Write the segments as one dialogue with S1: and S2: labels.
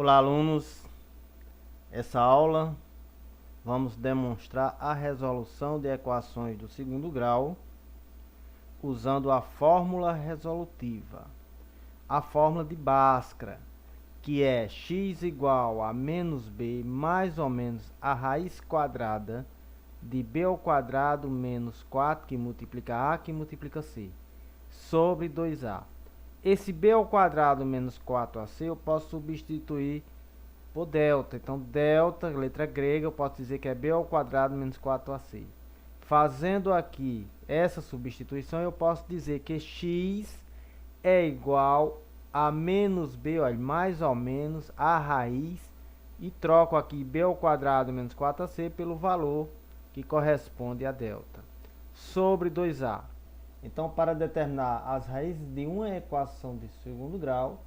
S1: Olá, alunos. Essa aula vamos demonstrar a resolução de equações do segundo grau usando a fórmula resolutiva, a fórmula de Bhaskara, que é x igual a menos b mais ou menos a raiz quadrada de b ao quadrado menos 4 que multiplica a que multiplica c sobre 2a. Esse b ao quadrado menos 4ac eu posso substituir por delta. Então, delta, letra grega, eu posso dizer que é b ao quadrado menos 4ac. Fazendo aqui essa substituição, eu posso dizer que x é igual a menos b, olha, mais ou menos a raiz, e troco aqui b ao quadrado menos 4ac pelo valor que corresponde a delta, sobre 2a. Então, para determinar as raízes de uma equação de segundo grau,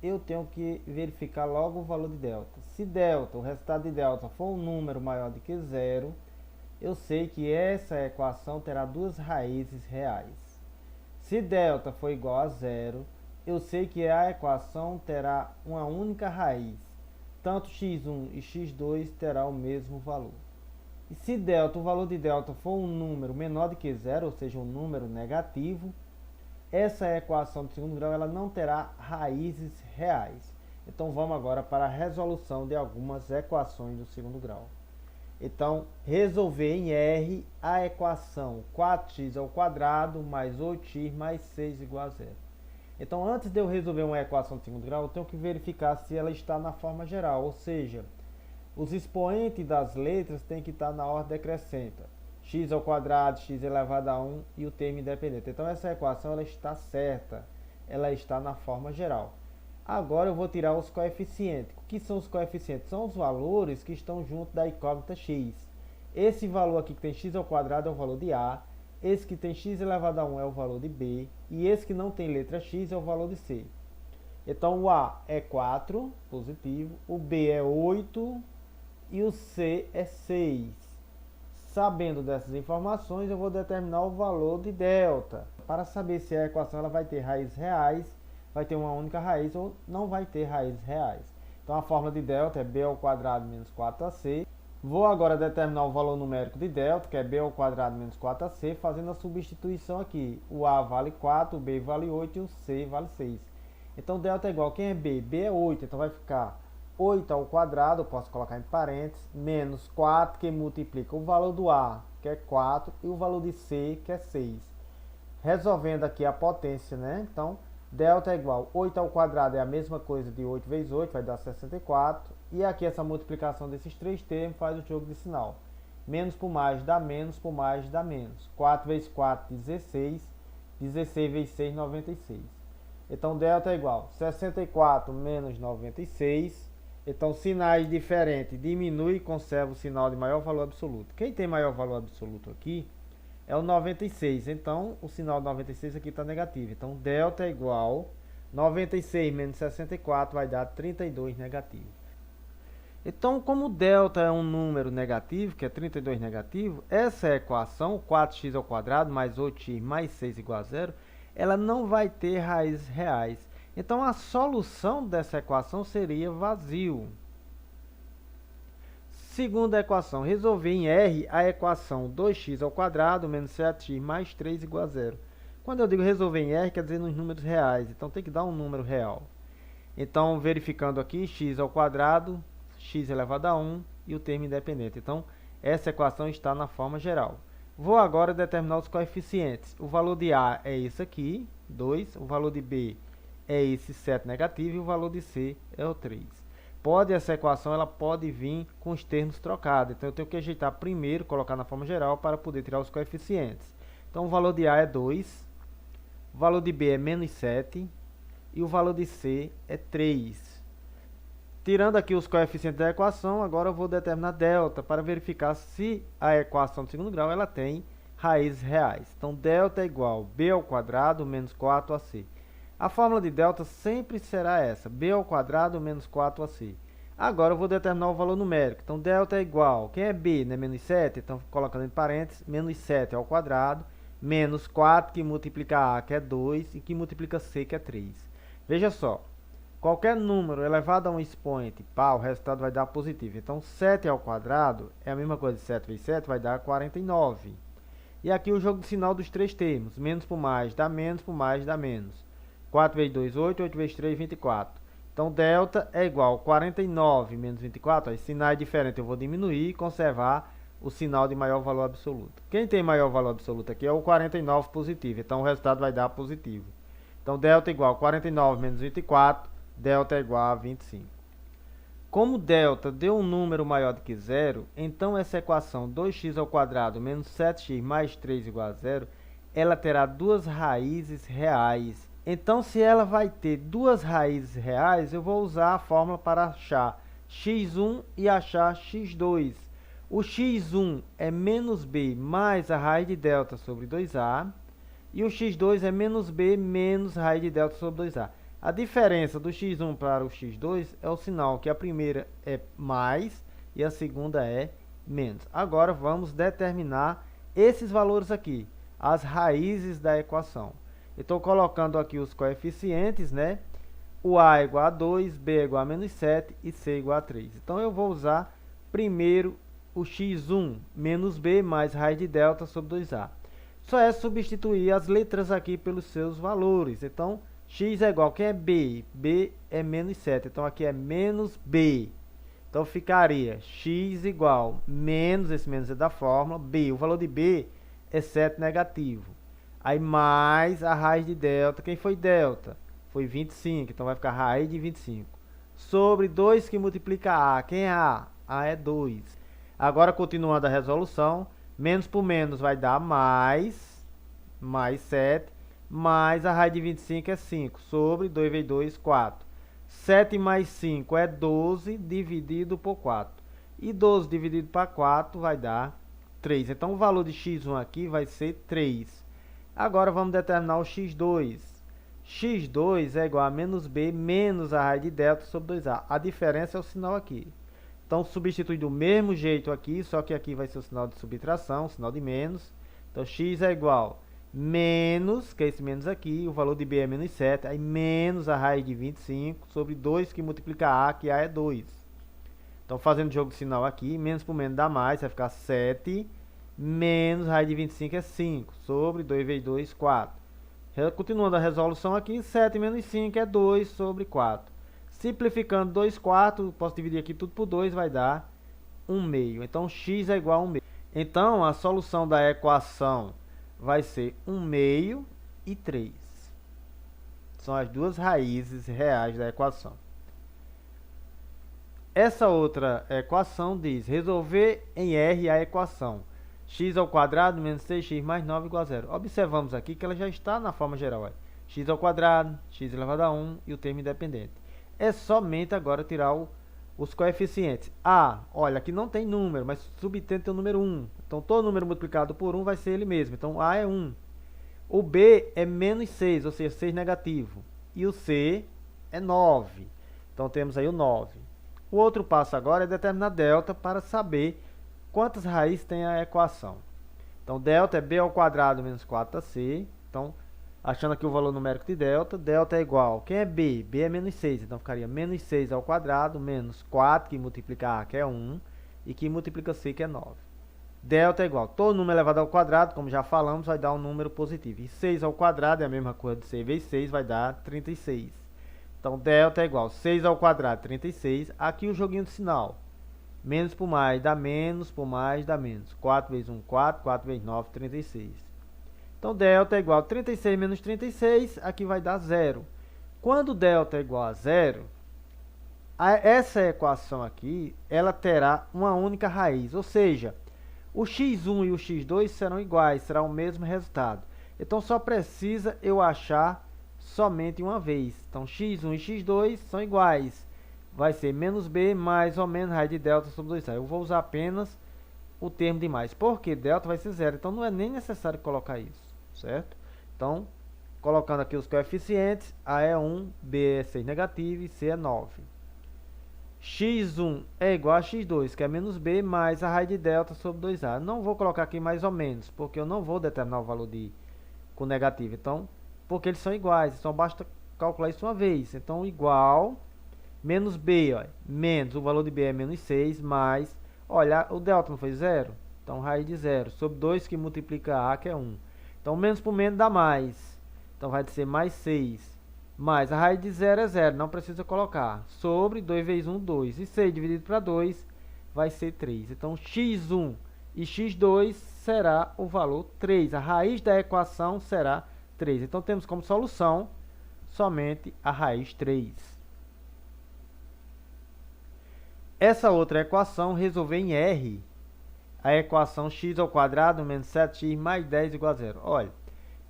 S1: eu tenho que verificar logo o valor de delta. Se delta, o resultado de delta, for um número maior do que zero, eu sei que essa equação terá duas raízes reais. Se delta for igual a zero, eu sei que a equação terá uma única raiz. Tanto x1 e x2 terá o mesmo valor. E se delta, o valor de delta for um número menor do que zero, ou seja, um número negativo, essa equação de segundo grau ela não terá raízes reais. Então vamos agora para a resolução de algumas equações do segundo grau. Então, resolver em R a equação 4x ao quadrado mais 8x mais 6 igual a zero. Então, antes de eu resolver uma equação de segundo grau, eu tenho que verificar se ela está na forma geral, ou seja, os expoentes das letras têm que estar na ordem decrescente. X ao quadrado, x elevado a 1 e o termo independente. Então, essa equação ela está certa, ela está na forma geral. Agora eu vou tirar os coeficientes. O que são os coeficientes? São os valores que estão junto da incógnita x. Esse valor aqui que tem x ao quadrado é o valor de a, esse que tem x elevado a 1 é o valor de b, e esse que não tem letra x é o valor de c. Então, o a é 4, positivo, o b é 8 e o c é 6. Sabendo dessas informações, eu vou determinar o valor de delta. Para saber se a equação ela vai ter raízes reais, vai ter uma única raiz ou não vai ter raízes reais. Então, a fórmula de delta é b ao quadrado menos 4ac. Vou agora determinar o valor numérico de delta, que é b ao quadrado menos 4ac, fazendo a substituição aqui. O a vale 4, o b vale 8 e o c vale 6. Então, delta é igual, quem é b? b é 8, então vai ficar 8 ao quadrado, eu posso colocar em parênteses, menos 4, que multiplica o valor do a, que é 4, e o valor de c, que é 6. Resolvendo aqui a potência, né? Então, delta é igual, 8 ao quadrado é a mesma coisa de 8 vezes 8, vai dar 64. E aqui essa multiplicação desses três termos faz o jogo de sinal. Menos por mais dá menos, por mais dá menos. 4 vezes 4, 16. 16 vezes 6, 96. Então, delta é igual, 64 menos 96. Então, sinais diferentes, diminui e conserva o sinal de maior valor absoluto. Quem tem maior valor absoluto aqui é o 96. Então, o sinal de 96 aqui está negativo. Então, delta é igual 96 menos 64 vai dar 32 negativo. Então, como delta é um número negativo, que é 32 negativo, essa equação, 4x ao quadrado mais 8x mais 6 igual a zero, ela não vai ter raízes reais. Então, a solução dessa equação seria vazio. Segunda equação, resolver em R a equação 2x ao quadrado menos 7x mais 3 igual a zero. Quando eu digo resolver em R, quer dizer nos números reais. Então, tem que dar um número real. Então, verificando aqui, x ao quadrado, x elevado a 1 e o termo independente. Então, essa equação está na forma geral. Vou agora determinar os coeficientes. O valor de A é esse aqui, 2. O valor de B é esse 7 negativo e o valor de C é o 3. Essa equação ela pode vir com os termos trocados. Então, eu tenho que ajeitar primeiro, colocar na forma geral para poder tirar os coeficientes. Então, o valor de A é 2, o valor de B é menos 7 e o valor de C é 3. Tirando aqui os coeficientes da equação, agora eu vou determinar delta para verificar se a equação de segundo grau ela tem raízes reais. Então, delta é igual b ao quadrado menos 4ac. A fórmula de delta sempre será essa, b ao quadrado menos 4ac. Agora eu vou determinar o valor numérico. Então, delta é igual, quem é b, né? Menos 7, então colocando em parênteses, menos 7 ao quadrado, menos 4 que multiplica a, que é 2, e que multiplica c, que é 3. Veja só, qualquer número elevado a um expoente par, o resultado vai dar positivo. Então, 7 ao quadrado é a mesma coisa de 7 vezes 7, vai dar 49. E aqui o jogo de sinal dos três termos. Menos por mais dá menos, por mais dá menos. 4 vezes 2, 8, 8 vezes 3, 24. Então, delta é igual a 49 menos 24. Ó, esse sinal é diferente, eu vou diminuir e conservar o sinal de maior valor absoluto. Quem tem maior valor absoluto aqui é o 49 positivo. Então, o resultado vai dar positivo. Então, delta é igual a 49 menos 24. Delta é igual a 25. Como delta deu um número maior do que zero, então essa equação 2x ao quadrado menos 7x mais 3 igual a zero, ela terá duas raízes reais. Então, se ela vai ter duas raízes reais, eu vou usar a fórmula para achar x1 e achar x2. O x1 é menos b mais a raiz de delta sobre 2a, e o x2 é menos b menos raiz de delta sobre 2a. A diferença do x1 para o x2 é o sinal que a primeira é mais e a segunda é menos. Agora vamos determinar esses valores aqui, as raízes da equação. Estou colocando aqui os coeficientes, né? O a é igual a 2, b é igual a menos 7 e c é igual a 3. Então eu vou usar primeiro o x1 menos b mais raiz de delta sobre 2a. Só é substituir as letras aqui pelos seus valores. Então, x é igual, quem é b? b é menos 7, então aqui é menos b. Então ficaria x igual menos, esse menos é da fórmula, b, o valor de b é 7 negativo. Aí mais a raiz de delta, quem foi delta? Foi 25, então vai ficar raiz de 25. Sobre 2 que multiplica a, quem é a? A é 2. Agora continuando a resolução, menos por menos vai dar mais 7. Mais a raiz de 25 é 5, sobre 2 vezes 2, 4. 7 mais 5 é 12 dividido por 4. E 12 dividido por 4 vai dar 3. Então, o valor de x1 aqui vai ser 3. Agora, vamos determinar o x2. x2 é igual a menos b menos a raiz de delta sobre 2a. A diferença é o sinal aqui. Então, substitui do mesmo jeito aqui, só que aqui vai ser o sinal de subtração, o sinal de menos. Então, x é igual menos, que é esse menos aqui, o valor de b é menos 7, aí menos a raiz de 25 sobre 2 que multiplica a, que a é 2. Então, fazendo jogo de sinal aqui, menos por menos dá mais, vai ficar 7, menos a raiz de 25 é 5, sobre 2 vezes 2, 4. Continuando a resolução aqui, 7 menos 5 é 2 sobre 4. Simplificando 2 quartos, posso dividir aqui tudo por 2, vai dar 1 meio. Então, x é igual a 1 meio. Então, a solução da equação vai ser 1 meio e 3. São as duas raízes reais da equação. Essa outra equação diz resolver em R a equação x ao quadrado menos 6x mais 9 igual a 0. Observamos aqui que ela já está na forma geral. X ao quadrado, x elevado a 1 e o termo independente. É somente agora tirar os coeficientes. A, olha, aqui não tem número, mas subtende tem o número 1. Então, todo número multiplicado por 1 vai ser ele mesmo. Então, A é 1. O B é menos 6, ou seja, 6 negativo. E o C é 9. Então, temos aí o 9. O outro passo agora é determinar delta para saber quantas raízes tem a equação. Então, delta é b ao quadrado menos 4ac. Então, achando aqui o valor numérico de delta, delta é igual, quem é b? b é menos 6, então ficaria menos 6 ao quadrado, menos 4, que multiplica a, que é 1, e que multiplica c, que é 9. Delta é igual, todo número elevado ao quadrado, como já falamos, vai dar um número positivo. E 6 ao quadrado é a mesma coisa de 6 vezes 6, vai dar 36. Então, delta é igual, 6 ao quadrado, 36. Aqui o joguinho de sinal. Menos por mais dá menos, por mais dá menos. 4 vezes 1, 4, 4 vezes 9, 36. Então, delta é igual a 36 menos 36, aqui vai dar 0. Quando delta é igual a 0, essa equação aqui, ela terá uma única raiz. Ou seja, o x1 e o x2 serão iguais, será o mesmo resultado. Então, só precisa eu achar somente uma vez. Então, x1 e x2 são iguais. Vai ser menos b mais ou menos raiz de delta sobre 2a. Eu vou usar apenas o termo de mais, porque delta vai ser 0. Então, não é nem necessário colocar isso, certo? Então, colocando aqui os coeficientes, a é 1, b é 6 negativo e c é 9. x1 é igual a x2, que é menos b, mais a raiz de delta sobre 2a. Não vou colocar aqui mais ou menos, porque eu não vou determinar o valor com negativo. Então, porque eles são iguais, então basta calcular isso uma vez. Então, igual, menos b, ó, menos, o valor de b é menos 6, mais, olha, o delta não foi 0? Então, raiz de 0, sobre 2 que multiplica a, que é 1. Então, menos por menos dá mais. Então, vai ser mais 6. Mais, a raiz de 0 é 0, não precisa colocar. Sobre 2 vezes 1, 2. E 6 dividido para 2 vai ser 3. Então, x1 e x2 será o valor 3. A raiz da equação será 3. Então, temos como solução somente a raiz 3. Essa outra equação, resolver em R, a equação x ao quadrado menos 7x mais 10 igual a 0. Olha,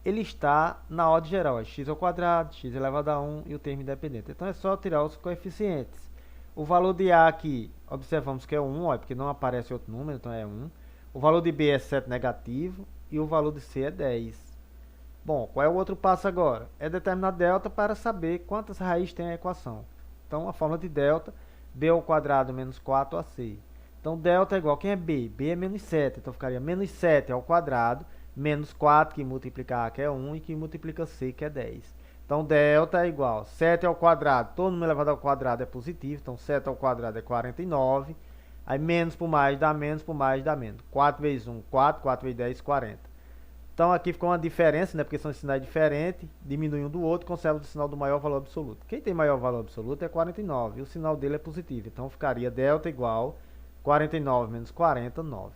S1: ele está na ordem geral, é x ao quadrado, x elevado a 1 e o termo independente. Então, é só tirar os coeficientes. O valor de A aqui, observamos que é 1, olha, porque não aparece outro número, então é 1. O valor de B é 7 negativo e o valor de C é 10. Bom, qual é o outro passo agora? É determinar delta para saber quantas raízes tem a equação. Então, a fórmula de delta, B ao quadrado menos 4AC. Então, delta é igual, quem é B? B é menos 7, então ficaria menos 7 ao quadrado, menos 4 que multiplica A, que é 1, e que multiplica C, que é 10. Então, delta é igual 7 ao quadrado, todo número elevado ao quadrado é positivo, então 7 ao quadrado é 49. Aí, menos por mais dá menos, por mais dá menos. 4 vezes 1, 4, 4 vezes 10, 40. Então, aqui ficou uma diferença, né, porque são sinais diferentes, diminui um do outro, conserva o sinal do maior valor absoluto. Quem tem maior valor absoluto é 49, e o sinal dele é positivo. Então, ficaria delta igual 49 menos 40, 9.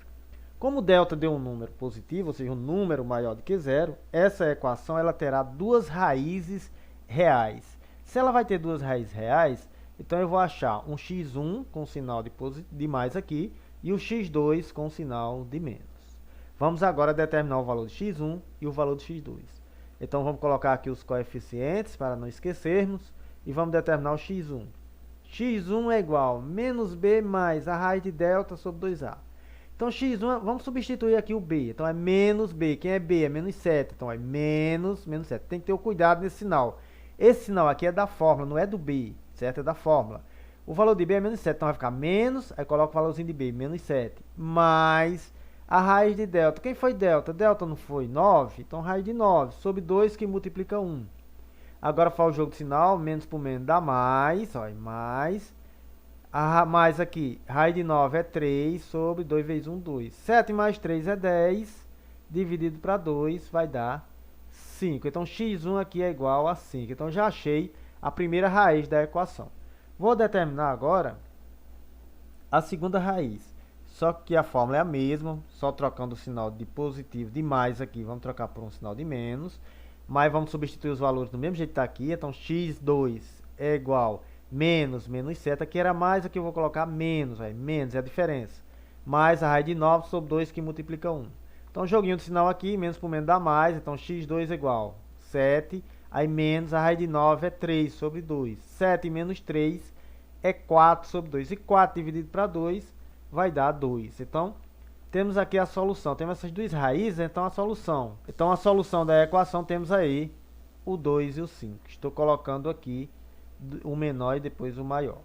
S1: Como delta deu um número positivo, ou seja, um número maior do que zero, essa equação ela terá duas raízes reais. Se ela vai ter duas raízes reais, então eu vou achar um x1 com sinal de mais aqui e o x2 com sinal de menos. Vamos agora determinar o valor de x1 e o valor de x2. Então vamos colocar aqui os coeficientes para não esquecermos e vamos determinar o x1. x1 é igual a menos b mais a raiz de delta sobre 2a. Então, x1, vamos substituir aqui o b. Então, é menos b. Quem é b? É menos 7. Então, é menos 7. Tem que ter o cuidado nesse sinal. Esse sinal aqui é da fórmula, não é do b, certo? É da fórmula. O valor de b é menos 7. Então, vai ficar menos, aí coloca o valorzinho de b, menos 7. Mais a raiz de delta. Quem foi delta? Delta não foi 9? Então, raiz de 9 sobre 2 que multiplica 1. Agora, faz o jogo de sinal. Menos por menos dá mais. Ó, mais... mais aqui, raiz de 9 é 3 sobre 2 vezes 1, 2. 7 mais 3 é 10, dividido para 2 vai dar 5. Então, x1 aqui é igual a 5. Então, já achei a primeira raiz da equação. Vou determinar agora a segunda raiz. Só que a fórmula é a mesma, só trocando o sinal de positivo de mais aqui, vamos trocar por um sinal de menos. Mas vamos substituir os valores do mesmo jeito que está aqui. Então, x2 é igual a menos 7, aqui era mais, aqui eu vou colocar menos, menos é a diferença. Mais a raiz de 9 sobre 2 que multiplica 1. Então, joguinho de sinal aqui, menos por menos dá mais, então x2 é igual a 7, aí menos a raiz de 9 é 3 sobre 2. 7 menos 3 é 4 sobre 2, e 4 dividido para 2 vai dar 2. Então, temos aqui a solução, temos essas duas raízes, então a solução. Então, a solução da equação temos aí o 2 e o 5. Estou colocando aqui o menor e depois o maior.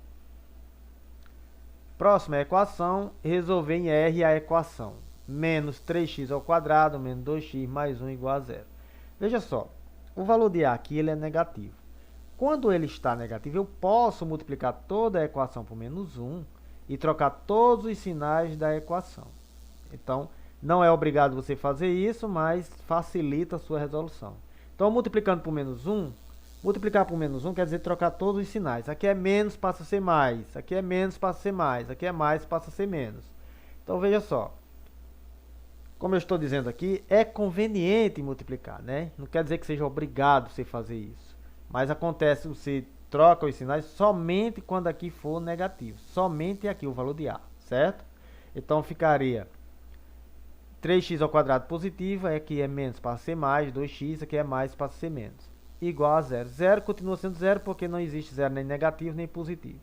S1: Próxima equação, resolver em R a equação. Menos 3x ao quadrado, menos 2x mais 1 igual a 0. Veja só, o valor de A aqui ele é negativo. Quando ele está negativo, eu posso multiplicar toda a equação por menos 1 e trocar todos os sinais da equação. Então, não é obrigado você fazer isso, mas facilita a sua resolução. Então, multiplicando por menos 1, multiplicar por menos 1 quer dizer trocar todos os sinais. Aqui é menos, passa a ser mais. Aqui é menos, passa a ser mais. Aqui é mais, passa a ser menos. Então, veja só. Como eu estou dizendo aqui, é conveniente multiplicar, né? Não quer dizer que seja obrigado você fazer isso. Mas acontece, você troca os sinais somente quando aqui for negativo. Somente aqui o valor de A, certo? Então, ficaria 3x ao quadrado positivo, aqui é menos, passa a ser mais. 2x, aqui é mais, passa a ser menos. Igual a 0. 0 continua sendo 0 porque não existe 0 nem negativo nem positivo.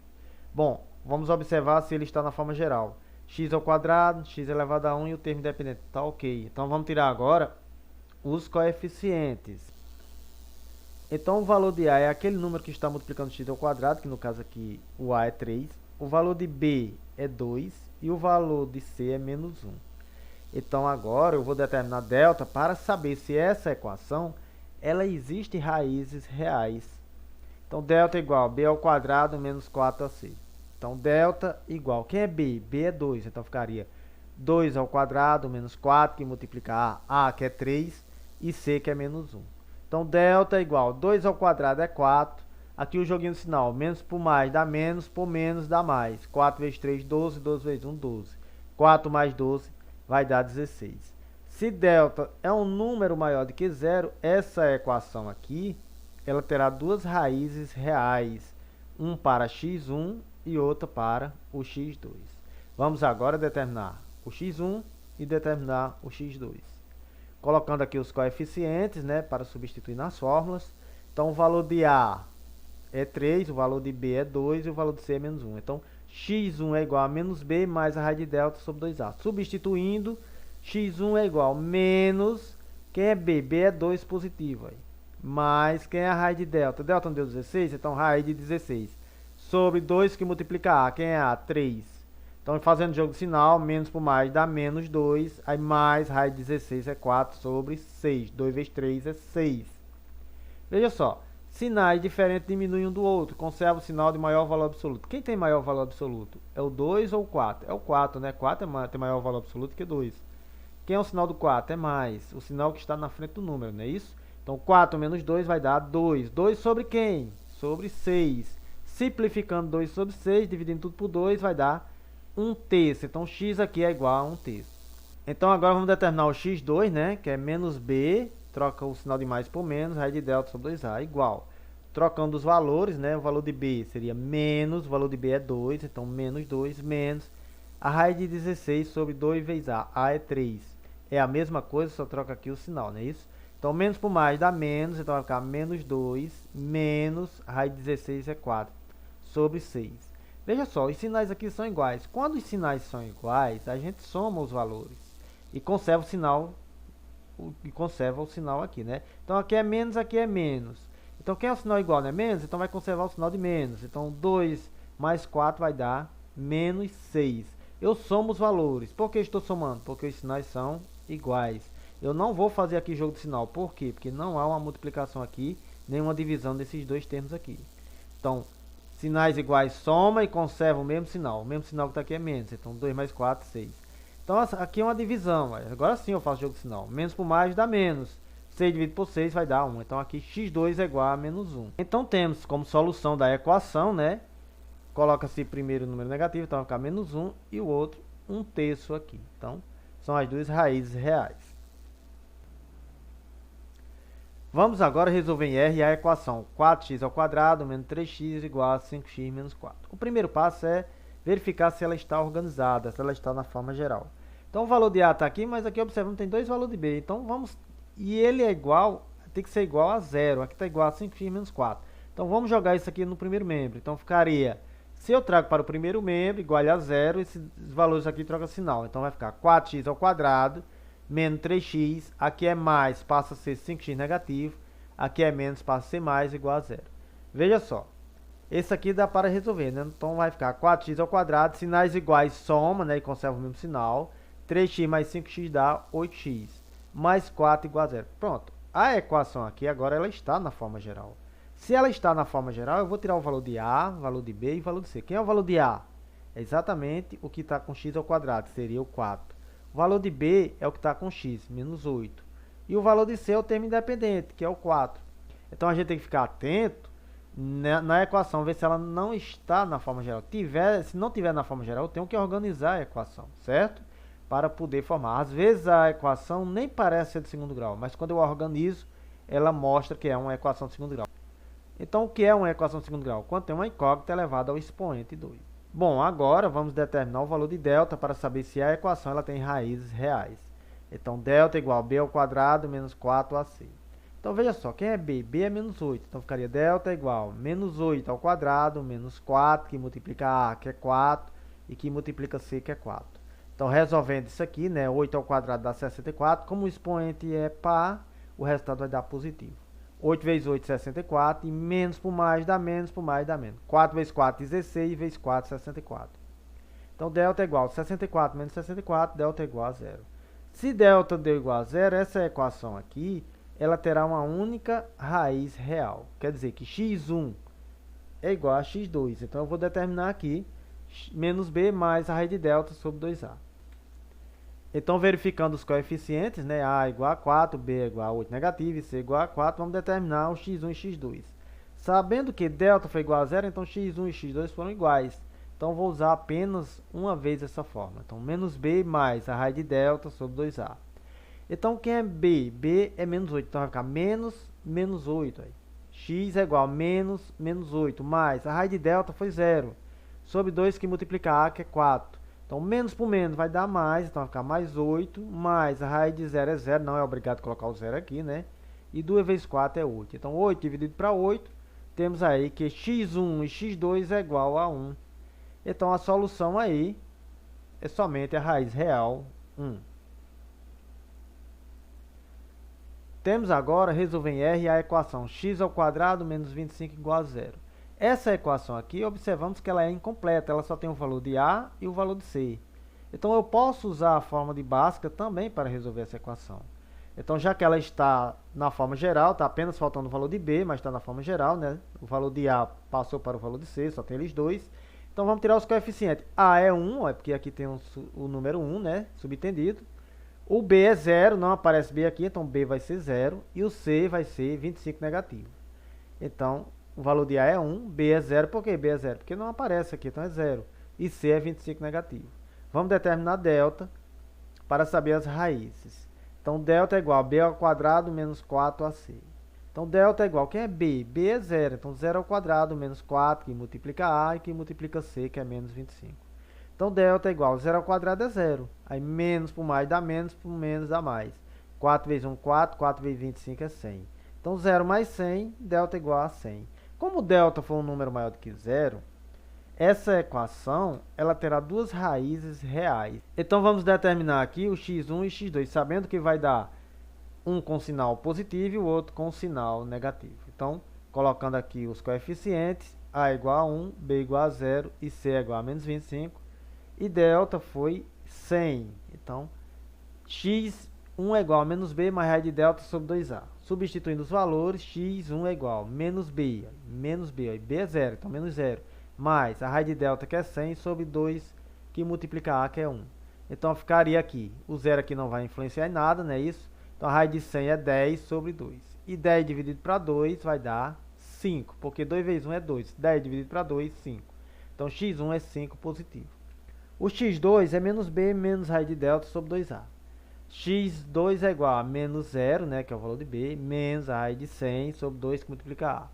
S1: Bom, vamos observar se ele está na forma geral. X ao quadrado, x elevado a 1 e o termo independente. Está ok. Então, vamos tirar agora os coeficientes. Então, o valor de A é aquele número que está multiplicando x ao quadrado, que no caso aqui o A é 3. O valor de B é 2 e o valor de C é menos 1. Então, agora eu vou determinar delta para saber se essa equação ela existe raízes reais. Então, delta igual b ao quadrado menos 4ac. Então, delta igual, quem é b? b é 2, então ficaria 2 ao quadrado menos 4, que multiplica a que é 3, e c, que é menos 1. Então, delta igual, 2 ao quadrado é 4. Aqui o joguinho do sinal, menos por mais dá menos, por menos dá mais. 4 vezes 3, 12, 12 vezes 1, 12. 4 mais 12 vai dar 16. Se delta é um número maior do que zero, essa equação aqui, ela terá duas raízes reais. Um para x1 e outra para o x2. Vamos agora determinar o x1 e determinar o x2. Colocando aqui os coeficientes, né, para substituir nas fórmulas. Então, o valor de A é 3, o valor de B é 2 e o valor de C é menos 1. Então, x1 é igual a menos B mais a raiz de delta sobre 2A. Substituindo, x1 é igual a menos, quem é B? B é 2 positivo. Aí. Mais, quem é a raiz de delta? Delta não deu 16, então raiz de 16. Sobre 2 que multiplica A, quem é A? 3. Então, fazendo jogo de sinal, menos por mais dá menos 2. Aí, mais raiz de 16 é 4 sobre 6. 2 vezes 3 é 6. Veja só. Sinais diferentes diminuem um do outro. Conserva o sinal de maior valor absoluto. Quem tem maior valor absoluto? É o 2 ou o 4? É o 4, né? 4 tem maior valor absoluto que 2. Quem é o sinal do 4? É mais. O sinal que está na frente do número, não é isso? Então, 4 menos 2 vai dar 2. 2 sobre quem? Sobre 6. Simplificando 2 sobre 6, dividindo tudo por 2, vai dar 1 terço. Então, x aqui é igual a 1 terço. Então, agora vamos determinar o x2, né? Que é menos b, troca o sinal de mais por menos, raiz de delta sobre 2a, igual. Trocando os valores, né? O valor de b seria menos, o valor de b é 2, então menos 2, menos. A raiz de 16 sobre 2 vezes a é 3. É a mesma coisa, só troca aqui o sinal, não é isso? Então, menos por mais dá menos, então vai ficar menos 2, menos, a raiz de 16 é 4, sobre 6. Veja só, os sinais aqui são iguais. Quando os sinais são iguais, a gente soma os valores e conserva o sinal aqui, né? Então, aqui é menos, aqui é menos. Então, quem é o sinal igual, não é menos? Então, vai conservar o sinal de menos. Então, 2 mais 4 vai dar menos 6. Eu somo os valores. Por que estou somando? Porque os sinais são iguais. Eu não vou fazer aqui jogo de sinal. Por quê? Porque não há uma multiplicação aqui, nem uma divisão desses dois termos aqui. Então, sinais iguais soma e conserva o mesmo sinal. O mesmo sinal que está aqui é menos. Então, 2 mais 4, 6. Então, aqui é uma divisão. Agora sim eu faço jogo de sinal. Menos por mais dá menos. 6 dividido por 6 vai dar 1. Então, aqui x2 é igual a menos 1. Então, temos como solução da equação, né? Coloca-se primeiro o número negativo, então vai ficar menos 1. E o outro, 1 terço aqui. Então, são as duas raízes reais. Vamos agora resolver em R a equação 4x ao quadrado menos 3x igual a 5x menos 4. O primeiro passo é verificar se ela está organizada, se ela está na forma geral. Então, o valor de A está aqui, mas aqui observamos que tem dois valores de B. Então, vamos... E ele é igual, tem que ser igual a zero. Aqui está igual a 5x menos 4. Então, vamos jogar isso aqui no primeiro membro. Então, ficaria... Se eu trago para o primeiro membro, igual a zero, esses valores aqui trocam sinal. Então, vai ficar 4x ao quadrado menos 3x. Aqui é mais, passa a ser 5x negativo. Aqui é menos, passa a ser mais, igual a zero. Veja só. Esse aqui dá para resolver, né? Então, vai ficar 4x ao quadrado, sinais iguais soma, né? E conserva o mesmo sinal. 3x mais 5x dá 8x. Mais 4 igual a zero. Pronto. A equação aqui, agora, ela está na forma geral. Se ela está na forma geral, eu vou tirar o valor de A, valor de B e valor de C. Quem é o valor de A? É exatamente o que está com x ao quadrado, que seria o 4. O valor de B é o que está com x, menos 8. E o valor de C é o termo independente, que é o 4. Então, a gente tem que ficar atento na equação, ver se ela não está na forma geral. Se não tiver na forma geral, eu tenho que organizar a equação, certo? Para poder formar. Às vezes, a equação nem parece ser de segundo grau, mas quando eu organizo, ela mostra que é uma equação de segundo grau. Então, o que é uma equação de segundo grau? Quando tem uma incógnita elevada ao expoente 2. Bom, agora vamos determinar o valor de delta para saber se a equação ela tem raízes reais. Então, delta é igual a b ao quadrado menos 4ac. Então, veja só, quem é b? B é menos 8. Então, ficaria delta igual a menos 8 ao quadrado menos 4, que multiplica a, que é 4, e que multiplica c, que é 4. Então, resolvendo isso aqui, né, 8 ao quadrado dá 64. Como o expoente é par, o resultado vai dar positivo. 8 vezes 8, 64, e menos por mais dá menos, por mais dá menos. 4 vezes 4, 16, vezes 4, 64. Então, delta é igual a 64 menos 64, delta é igual a zero. Se delta deu igual a zero, essa equação aqui, ela terá uma única raiz real. Quer dizer que x1 é igual a x2. Então eu vou determinar aqui menos b mais a raiz de delta sobre 2a. Então, verificando os coeficientes, né, a igual a 4, b é igual a 8 negativo e c igual a 4, vamos determinar o x1 e x2. Sabendo que delta foi igual a zero, então x1 e x2 foram iguais. Então, vou usar apenas uma vez essa forma. Então, menos b mais a raiz de delta sobre 2a. Então, quem é b? b é menos 8, então vai ficar menos 8. Aí. X é igual a menos 8, mais a raiz de delta foi zero, sobre 2 que multiplica a, que é 4. Então, menos por menos vai dar mais, então vai ficar mais 8, mais a raiz de zero é zero, não é obrigado colocar o zero aqui, né? E 2 vezes 4 é 8. Então, 8 dividido para 8, temos aí que x1 e x2 é igual a 1. Então, a solução aí é somente a raiz real 1. Temos agora, resolver em R a equação x ao quadrado menos 25 igual a zero. Essa equação aqui, observamos que ela é incompleta, ela só tem o valor de A e o valor de C. Então, eu posso usar a forma de Bhaskara também para resolver essa equação. Então, já que ela está na forma geral, está apenas faltando o valor de B, mas está na forma geral, né? O valor de A passou para o valor de C, só tem eles dois. Então, vamos tirar os coeficientes. A é 1, porque aqui tem o número 1, né? Subentendido. O B é 0, não aparece B aqui, então B vai ser 0. E o C vai ser 25 negativo. Então, o valor de A é 1, B é 0. Por que B é 0? Porque não aparece aqui, então é 0. E C é 25 negativo. Vamos determinar delta para saber as raízes. Então, delta é igual a B ao quadrado menos 4AC. Então, delta é igual, quem é B? B é 0. Então, 0 ao quadrado menos 4, que multiplica A, e que multiplica C, que é menos 25. Então, delta é igual a 0 ao quadrado é 0. Aí, menos por mais dá menos, por menos dá mais. 4 vezes 1, 4. 4 vezes 25 é 100. Então, 0 mais 100, delta é igual a 100. Como delta for um número maior do que 0, essa equação ela terá duas raízes reais. Então, vamos determinar aqui o x1 e x2, sabendo que vai dar um com sinal positivo e o outro com sinal negativo. Então, colocando aqui os coeficientes, A igual a 1, B igual a 0 e C é igual a menos 25. E delta foi 100. Então, x1 é igual a menos b mais raiz de delta sobre 2a. Substituindo os valores, x1 é igual a menos b, aí b é 0, então menos 0, mais a raiz de delta, que é 100, sobre 2, que multiplica a, que é 1. Então, ficaria aqui. O 0 aqui não vai influenciar em nada, não é isso? Então, a raiz de 100 é 10 sobre 2. E 10 dividido para 2 vai dar 5, porque 2 vezes 1 é 2. 10 dividido para 2, 5. Então, x1 é 5 positivo. O x2 é menos b menos raiz de delta sobre 2a. x2 é igual a menos 0, né, que é o valor de b, menos a raiz de 100 sobre 2 que multiplica a.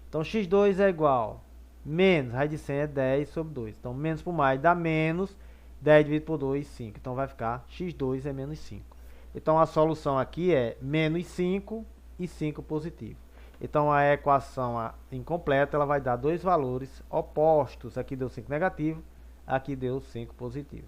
S1: Então, x2 é igual a menos, raiz de 100 é 10 sobre 2. Então, menos por mais dá menos, 10 dividido por 2, 5. Então, vai ficar x2 é menos 5. Então, a solução aqui é menos 5 e 5 positivo. Então, a equação incompleta ela vai dar dois valores opostos. Aqui deu 5 negativo, aqui deu 5 positivo.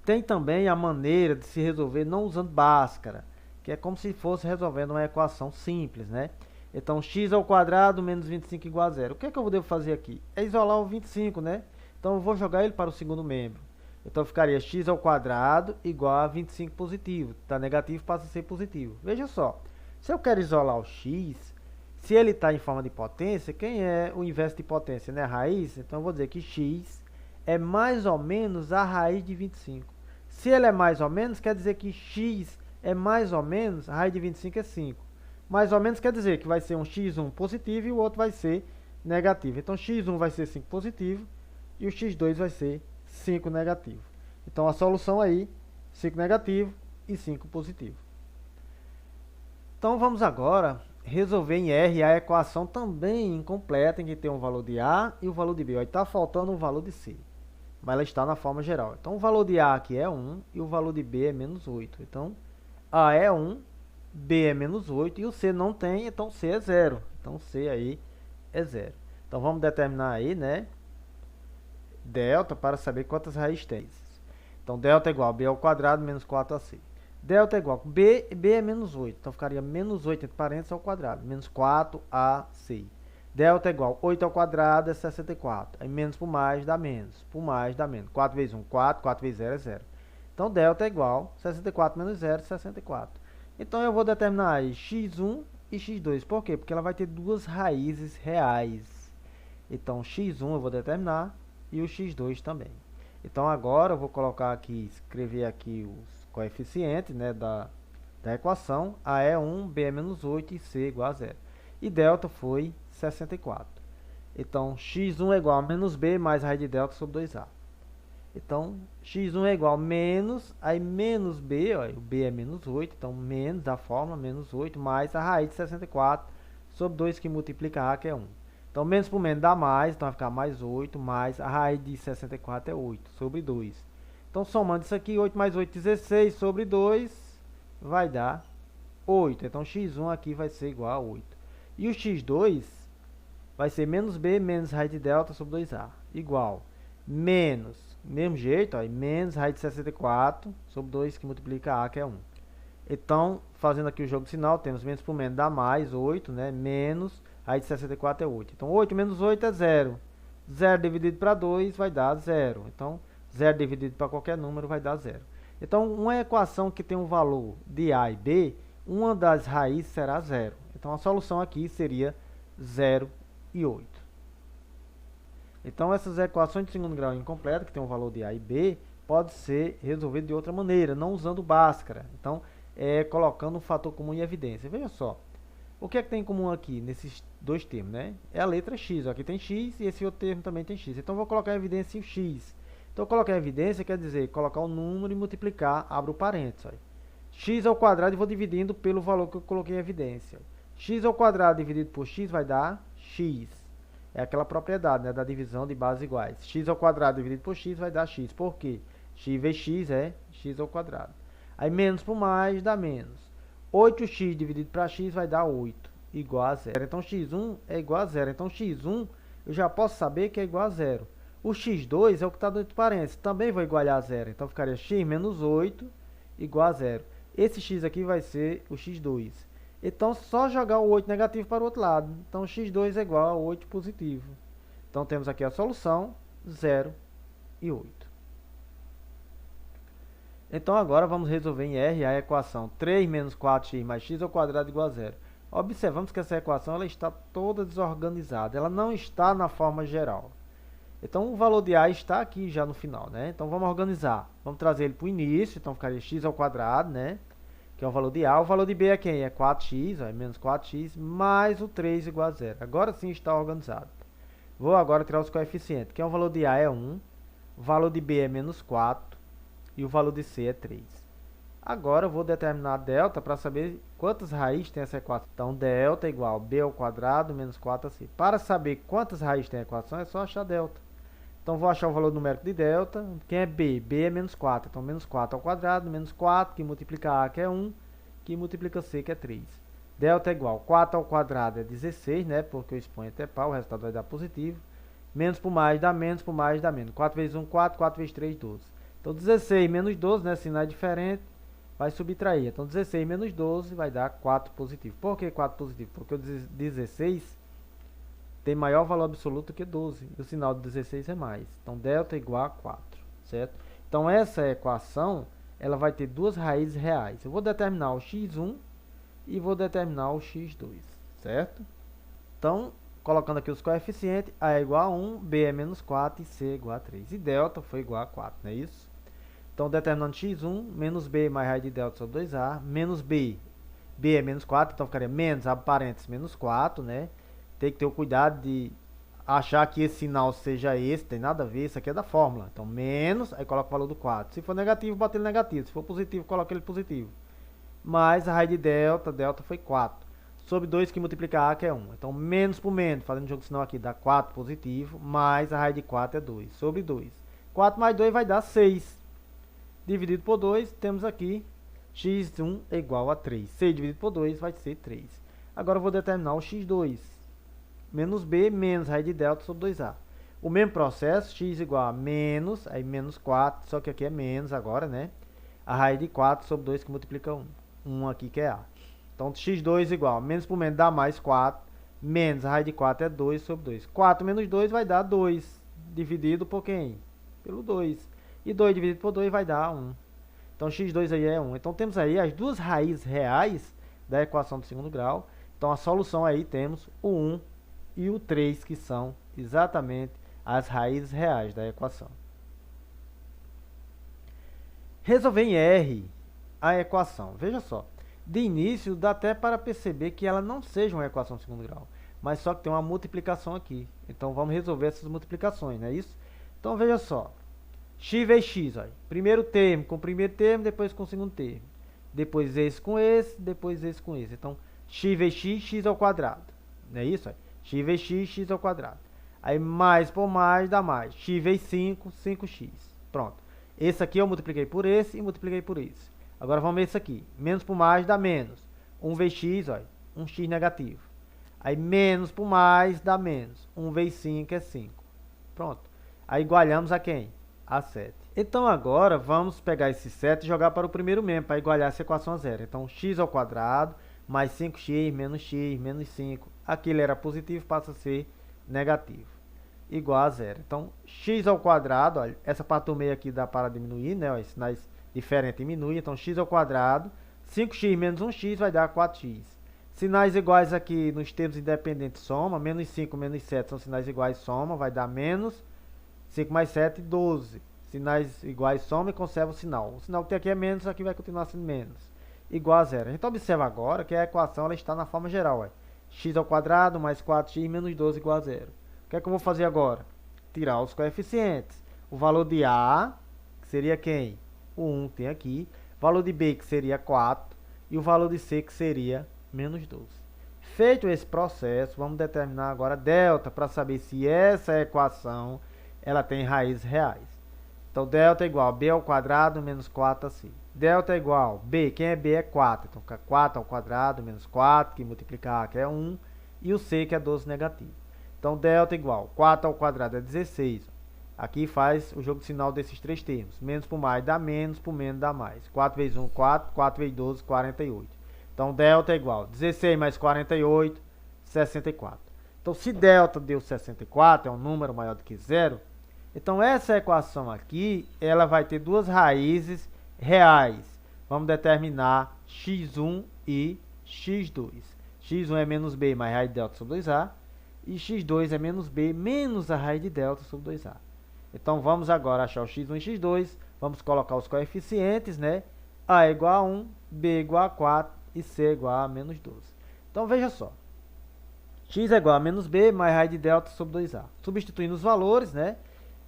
S1: Tem também a maneira de se resolver não usando Bhaskara, que é como se fosse resolvendo uma equação simples, né? Então, x ao quadrado menos 25 igual a 0. O que é que eu devo fazer aqui? É isolar o 25, né? Então, eu vou jogar ele para o segundo membro. Então, ficaria x ao quadrado igual a 25 positivo. Está negativo, passa a ser positivo. Veja só, se eu quero isolar o x, se ele está em forma de potência, quem é o inverso de potência, né? A raiz. Então, eu vou dizer que x é mais ou menos a raiz de 25. Se ele é mais ou menos, quer dizer que x é mais ou menos, a raiz de 25 é 5. Mais ou menos quer dizer que vai ser um x1 positivo e o outro vai ser negativo. Então, x1 vai ser 5 positivo e o x2 vai ser 5 negativo. Então, a solução aí, 5 negativo e 5 positivo. Então, vamos agora resolver em R a equação também incompleta, em que tem um valor de A e o valor de B. Está faltando o valor de C, mas ela está na forma geral. Então, o valor de A aqui é 1 e o valor de B é menos 8. Então, A é 1, B é menos 8 e o C não tem, então C é 0. Então, C aí é 0. Então, vamos determinar aí, né, delta para saber quantas raízes tem. Então, delta é igual a B ao quadrado menos 4AC. Delta é igual a B é menos 8. Então, ficaria menos 8 entre parênteses ao quadrado, menos 4AC. Delta é igual a 8 ao quadrado é 64. Aí, menos por mais dá menos. Por mais dá menos. 4 vezes 1, 4. 4 vezes 0 é 0. Então, delta é igual a 64 menos 0, 64. Então, eu vou determinar aí x1 e x2. Por quê? Porque ela vai ter duas raízes reais. Então, x1 eu vou determinar e o x2 também. Então, agora eu vou colocar aqui, escrever aqui os coeficientes, né, da equação. A é 1, B é menos 8 e C é igual a 0. E delta foi 64. Então, x1 é igual a menos B mais a raiz de delta sobre 2A. Então, x1 é igual a menos, aí menos b, ó, o b é menos 8, então menos da fórmula, menos 8, mais a raiz de 64 sobre 2 que multiplica a, que é 1. Então, menos por menos dá mais, então vai ficar mais 8, mais a raiz de 64 é 8, sobre 2. Então, somando isso aqui, 8 mais 8, 16, sobre 2, vai dar 8. Então, x1 aqui vai ser igual a 8. E o x2 vai ser menos b menos raiz de delta sobre 2a, igual menos, mesmo jeito, ó, menos raiz de 64 sobre 2 que multiplica a, que é 1. Então, fazendo aqui o jogo de sinal, temos menos por menos dá mais 8, né? Menos raiz de 64 é 8. Então, 8 menos 8 é 0. 0 dividido para 2 vai dar 0. Então, 0 dividido para qualquer número vai dar 0. Então, uma equação que tem um valor de a e b, uma das raízes será 0. Então, a solução aqui seria 0 e 8. Então, essas equações de segundo grau incompletas, que tem um valor de a e b, pode ser resolvido de outra maneira, não usando Bhaskara. Então, colocando um fator comum em evidência. Veja só, o que é que tem em comum aqui, nesses dois termos, né? É a letra x. Aqui tem x e esse outro termo também tem x. Então, vou colocar em evidência o x. Então, colocar em evidência quer dizer colocar o número e multiplicar, abro o parênteses. Ó. X ao quadrado e vou dividindo pelo valor que eu coloquei em evidência. X ao quadrado dividido por x vai dar x. É aquela propriedade, né, da divisão de bases iguais. X ao quadrado dividido por x vai dar x. Por quê? X vezes x é x ao quadrado. Aí menos por mais dá menos. 8x dividido para x vai dar 8, igual a 0. Então x1 é igual a 0. Então x1 eu já posso saber que é igual a 0. O x2 é o que está dentro do parênteses. Também vou igualar a 0. Então ficaria x menos 8 igual a 0. Esse x aqui vai ser o x2. Então, só jogar o 8 negativo para o outro lado. Então, x2 é igual a 8 positivo. Então, temos aqui a solução, 0 e 8. Então, agora vamos resolver em R a equação 3 menos 4x mais x ao quadrado igual a 0. Observamos que essa equação ela está toda desorganizada. Ela não está na forma geral. Então, o valor de A está aqui já no final, né? Então, vamos organizar. Vamos trazer ele para o início. Então, ficaria x ao quadrado, né? Que é o valor de A. O valor de B é quem? É 4x, ó, é menos 4x, mais o 3 igual a 0. Agora sim está organizado. Vou agora tirar os coeficientes, que é o valor de A é 1, o valor de B é menos 4 e o valor de C é 3. Agora eu vou determinar a delta para saber quantas raízes tem essa equação. Então, delta é igual a B ao quadrado menos 4ac. Para saber quantas raízes tem a equação, é só achar delta. Então, vou achar o valor numérico de delta. Quem é B? B é menos 4. Então, menos 4 ao quadrado, menos 4, que multiplica A, que é 1, que multiplica C, que é 3. Delta é igual a 4 ao quadrado é 16, né? Porque o expoente é par, o resultado vai dar positivo. Menos por mais dá menos, por mais dá menos. 4 vezes 1, 4, 4 vezes 3, 12. Então, 16 menos 12, né? Sinal é diferente, vai subtrair. Então, 16 menos 12 vai dar 4 positivo. Por que 4 positivo? Porque o 16... tem maior valor absoluto que 12. E o sinal de 16 é mais. Então, delta é igual a 4, certo? Então, essa equação, ela vai ter duas raízes reais. Eu vou determinar o x1 e vou determinar o x2, certo? Então, colocando aqui os coeficientes, A é igual a 1, B é menos 4 e C é igual a 3. E delta foi igual a 4, não é isso? Então, determinando x1, menos B mais raiz de delta sobre 2A, menos B. B é menos 4, então ficaria menos, abre parênteses, menos 4, né? Tem que ter o cuidado de achar que esse sinal seja esse, tem nada a ver, isso aqui é da fórmula. Então, menos, aí coloca o valor do 4. Se for negativo, bota ele negativo. Se for positivo, coloca ele positivo. Mais a raiz de delta, delta foi 4. Sobre 2 que multiplica A, que é 1. Então, menos por menos, fazendo jogo de sinal aqui, dá 4 positivo, mais a raiz de 4 é 2, sobre 2. 4 mais 2 vai dar 6. Dividido por 2, temos aqui x1 é igual a 3. 6 dividido por 2 vai ser 3. Agora eu vou determinar o x2. Menos b menos raiz de delta sobre 2a. O mesmo processo, x igual a menos, aí menos 4, só que aqui é menos agora, né? A raiz de 4 sobre 2 que multiplica 1. 1 aqui que é a. Então, x2 igual a menos por menos dá mais 4, menos a raiz de 4 é 2 sobre 2. 4 menos 2 vai dar 2, dividido por quem? Pelo 2. E 2 dividido por 2 vai dar 1. Então, x2 aí é 1. Então, temos aí as duas raízes reais da equação do segundo grau. Então a solução aí temos o 1 e o 3, que são exatamente as raízes reais da equação. Resolver em R a equação. Veja só, de início dá até para perceber que ela não seja uma equação de segundo grau, mas só que tem uma multiplicação aqui. Então vamos resolver essas multiplicações, não é isso? Então veja só, x vezes x, olha. Primeiro termo com o primeiro termo, depois com o segundo termo. Depois esse com esse, depois esse com esse. Então x vezes x, x ao quadrado. Não é isso? Olha? X vezes x, x ao quadrado. Aí mais por mais dá mais. X vezes 5, 5x. Pronto. Esse aqui eu multipliquei por esse e multipliquei por esse. Agora vamos ver isso aqui. Menos por mais dá menos. 1 vezes x, olha, 1x negativo. Aí menos por mais dá menos. 1 vezes 5 é 5. Pronto. Aí igualhamos a quem? A 7. Então agora vamos pegar esse 7 e jogar para o primeiro membro, para igualar essa equação a zero. Então x ao quadrado mais 5x menos 5. Aquilo era positivo, passa a ser negativo. Igual a zero. Então x ao quadrado, olha, essa parte do meio aqui dá para diminuir, né? Olha, sinais diferentes diminuem. Então x ao quadrado, 5x menos 1x vai dar 4x. Sinais iguais aqui nos termos independentes soma, menos 5 menos 7 são sinais iguais soma, vai dar menos 5 mais 7, 12. Sinais iguais soma e conserva o sinal. O sinal que tem aqui é menos, aqui vai continuar sendo menos. Igual a zero. A gente observa agora que a equação ela está na forma geral. Olha. X ao quadrado mais 4x menos 12 igual a zero. O que é que eu vou fazer agora? Tirar os coeficientes. O valor de A, que seria quem? O 1 tem aqui. O valor de B, que seria 4. E o valor de C, que seria menos 12. Feito esse processo, vamos determinar agora delta para saber se essa equação ela tem raízes reais. Então, delta é igual a b ao quadrado menos 4ac. Delta é igual a b, quem é b é 4. Então, fica 4 ao quadrado menos 4, que multiplicar a que é 1. E o c, que é 12 negativo. Então, delta é igual a 4 ao quadrado é 16. Aqui faz o jogo de sinal desses três termos. Menos por mais dá menos, por menos dá mais. 4 vezes 1, 4. 4 vezes 12, 48. Então, delta é igual a 16 mais 48, 64. Então, se delta deu 64, é um número maior do que zero, então essa equação aqui, ela vai ter duas raízes reais. Vamos determinar x1 e x2. x1 é menos b mais raiz de delta sobre 2a. E x2 é menos b menos a raiz de delta sobre 2a. Então, vamos agora achar o x1 e x2. Vamos colocar os coeficientes, né? A é igual a 1, b é igual a 4 e c é igual a menos 12. Então, veja só. X é igual a menos b mais raiz de delta sobre 2a. Substituindo os valores, né?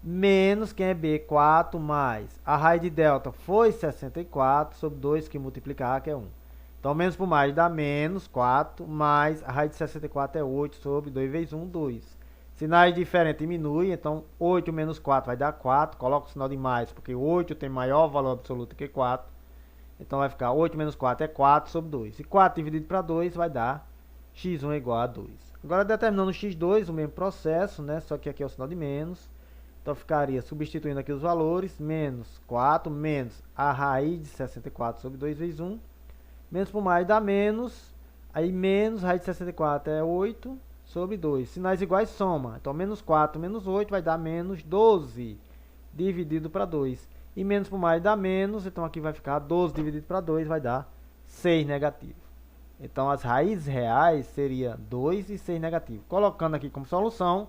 S1: Menos, quem é b, 4, mais a raiz de delta foi 64 sobre 2, que multiplicar a, que é 1. Então, menos por mais dá menos 4, mais a raiz de 64 é 8 sobre 2 vezes 1, 2. Sinais diferentes diminuem, então 8 menos 4 vai dar 4. Coloca o sinal de mais, porque 8 tem maior valor absoluto que 4. Então, vai ficar 8 menos 4 é 4 sobre 2. E 4 dividido para 2 vai dar x1 igual a 2. Agora, determinando o x2, o mesmo processo, né? Só que aqui é o sinal de menos. Então, ficaria substituindo aqui os valores, menos 4, menos a raiz de 64 sobre 2 vezes 1. Menos por mais dá menos, aí menos raiz de 64 é 8 sobre 2. Sinais iguais soma. Então, menos 4 menos 8 vai dar menos 12 dividido para 2. E menos por mais dá menos, então aqui vai ficar 12 dividido para 2 vai dar 6 negativo. Então, as raízes reais seria 2 e 6 negativo. Colocando aqui como solução,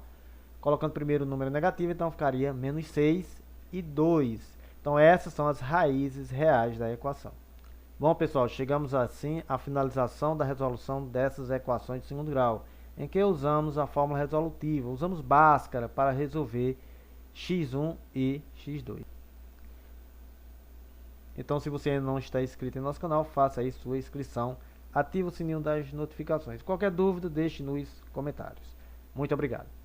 S1: colocando primeiro o número negativo, então ficaria menos 6 e 2. Então, essas são as raízes reais da equação. Bom, pessoal, chegamos assim à finalização da resolução dessas equações de segundo grau, em que usamos a fórmula resolutiva, usamos Bhaskara para resolver x1 e x2. Então, se você ainda não está inscrito em nosso canal, faça aí sua inscrição, ative o sininho das notificações. Qualquer dúvida, deixe nos comentários. Muito obrigado.